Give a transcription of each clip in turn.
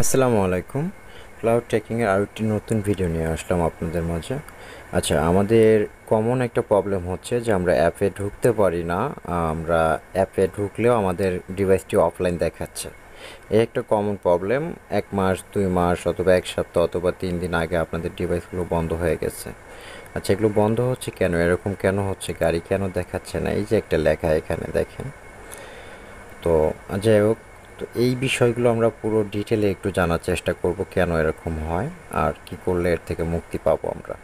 আসসালামু আলাইকুম। ক্লাউড টেকিংয়ের আরও একটি নতুন ভিডিও নিয়ে আসলাম আপনাদের মাঝে। আচ্ছা, আমাদের কমন একটা প্রবলেম হচ্ছে যে আমরা অ্যাপে ঢুকতে পারি না। আমরা অ্যাপে ঢুকলেও আমাদের ডিভাইসটি অফলাইন দেখাচ্ছে। এই একটা কমন প্রবলেম। 1 মাস, 2 মাস অথবা 1 সপ্তাহ অথবা 3 দিন আগে আপনাদের ডিভাইসগুলো বন্ধ হয়ে গেছে। আচ্ছা, এগুলো বন্ধ হচ্ছে কেন? এরকম কেন হচ্ছে? গাড়ি কেন দেখাচ্ছে না? এই যে একটা লেখা এখানে দেখেন। তো যাই হোক, তো এই বিষয়গুলো আমরা পুরো ডিটেলে একটু জানার চেষ্টা করব কেন এরকম হয় আর কি করলে এর থেকে মুক্তি পাবো আমরা।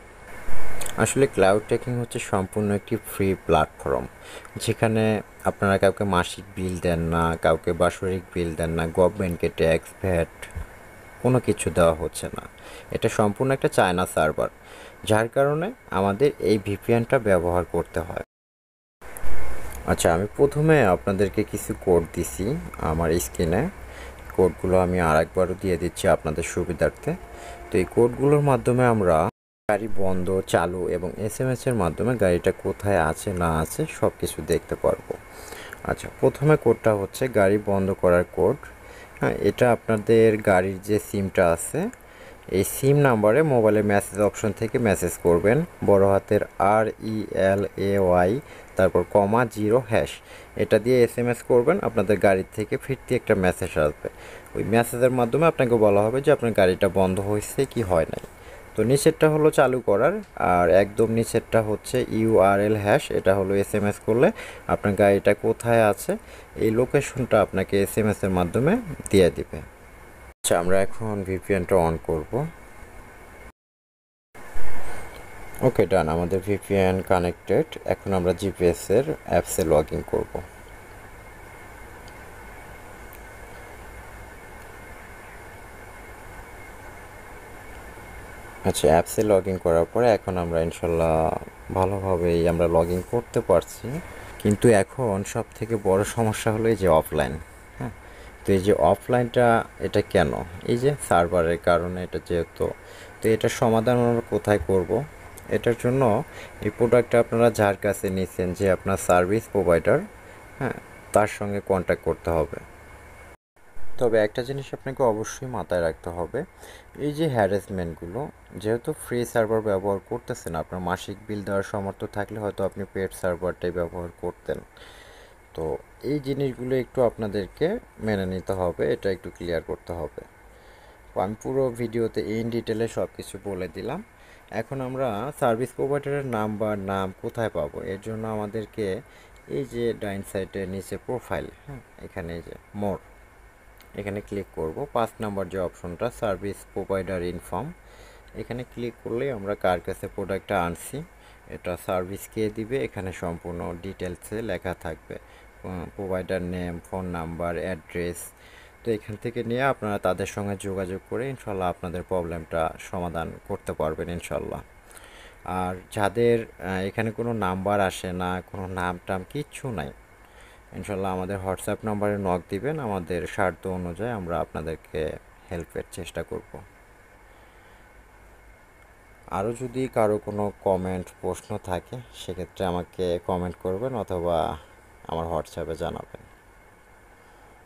আসলে ক্লাউড টেকিং হচ্ছে সম্পূর্ণ একটি ফ্রি প্ল্যাটফর্ম, যেখানে আপনারা কাউকে মাসিক বিল দেন না, কাউকে বাৎসরিক বিল দেন না, গভর্নমেন্টকে ট্যাক্স ভ্যাট কোনো কিছু দেওয়া হচ্ছে না। এটা সম্পূর্ণ একটা চায়না সার্ভার, যার কারণে আমাদের এই ভিপিএনটা ব্যবহার করতে হয়। আচ্ছা, আমি প্রথমে আপনাদেরকে কিছু কোড দিছি আমার স্ক্রিনে। কোডগুলো আমি আরেকবারও দিয়ে দিচ্ছি আপনাদের সুবিধার্থে। তো এই কোডগুলোর মাধ্যমে আমরা গাড়ি বন্ধ, চালু এবং এসএমএস-এর মাধ্যমে গাড়িটা কোথায় আছে না আছে সব কিছু দেখতে পারবো। আচ্ছা, প্রথমে কোডটা হচ্ছে গাড়ি বন্ধ করার কোড। হ্যাঁ, এটা আপনাদের গাড়ির যে সিমটা আছে এই সিম নাম্বারে মোবাইলের মেসেজ অপশন থেকে মেসেজ করবেন, বড় হাতের RELAY তারপর কমা 0#। এটা দিয়ে এসএমএস করবেন, আপনাদের গাড়ির থেকে ফিরতি একটা মেসেজ আসবে। ওই মেসেজের মাধ্যমে আপনাকে বলা হবে যে আপনার গাড়িটা বন্ধ হয়েছে কি হয় নাই। তো নিচেরটা হলো চালু করার, আর একদম নিচেরটা হচ্ছে URL#। এটা হলো এসএমএস করলে আপনার গাড়িটা কোথায় আছে এই লোকেশনটা আপনাকে এসএমএস-এর মাধ্যমে দিয়ে দিবে। আচ্ছা, আমরা এখন ভিপিএনটা অন করব। ওকে, ডান, আমাদের ভিপিএন কানেক্টেড। এখন আমরা জিপিএস-এর অ্যাপসে লগ ইন করবো। আচ্ছা, অ্যাপসে লগ ইন করার পরে এখন আমরা ইনশাল্লাহ ভালোভাবেই আমরা লগ ইন করতে পারছি। কিন্তু এখন সব থেকে বড় সমস্যা হলো এই যে অফলাইন। হ্যাঁ, তো এই যে অফলাইনটা, এটা কেন? এই যে সার্ভারের কারণে এটা যেহেতু, তো এটার সমাধান আমরা কোথায় করব? এটার জন্য এই প্রোডাক্টটা আপনারা যার কাছে নিচ্ছেন, যে আপনার সার্ভিস প্রোভাইডার, হ্যাঁ, তার সঙ্গে কন্ট্যাক্ট করতে হবে। তবে একটা জিনিস আপনাকে অবশ্যই মাথায় রাখতে হবে, এই যে হ্যারাসমেন্টগুলো, যেহেতু ফ্রি সার্ভার ব্যবহার করতেছেন, আপনার মাসিক বিল দেওয়ার সামর্থ্য থাকলে হয়তো আপনি পেড সার্ভারটাই ব্যবহার করতেন। তো এই জিনিসগুলো একটু আপনাদেরকে মেনে নিতে হবে, এটা একটু ক্লিয়ার করতে হবে। তো আমি পুরো ভিডিওতে ইন ডিটেলে সব কিছু বলে দিলাম। এখন আমরা সার্ভিস প্রোভাইডারের নাম কোথায় পাবো? এর জন্য আমাদেরকে এই যে ডাইন সাইডের নিচে প্রোফাইল, হ্যাঁ, এখানে এই যে মোর, এখানে ক্লিক করব। 5 নাম্বার যে অপশনটা সার্ভিস প্রোভাইডার ইনফর্ম, এখানে ক্লিক করলেই আমরা কার কাছে প্রোডাক্টটা আনছি, এটা সার্ভিস কে দিবে, এখানে সম্পূর্ণ ডিটেলসে লেখা থাকবে, provider name, phone number, address. তো এখান থেকে নিয়ে আপনারা তাদের সঙ্গে যোগাযোগ করে ইনশাল্লাহ আপনাদের প্রবলেমটা সমাধান করতে পারবেন ইনশাল্লাহ। আর যাদের এখানে কোনো নাম্বার আসে না, কোনো নাম টাম কিচ্ছু নাই, ইনশাল্লাহ আমাদের হোয়াটসঅ্যাপ নাম্বারে নক দিবেন, আমাদের স্বার্থ অনুযায়ী আমরা আপনাদেরকে হেল্পের চেষ্টা করব। আরও যদি কারো কোনো কমেন্ট প্রশ্ন থাকে সেক্ষেত্রে আমাকে কমেন্ট করবেন অথবা আমার হোয়াটসঅ্যাপে জানাবেন।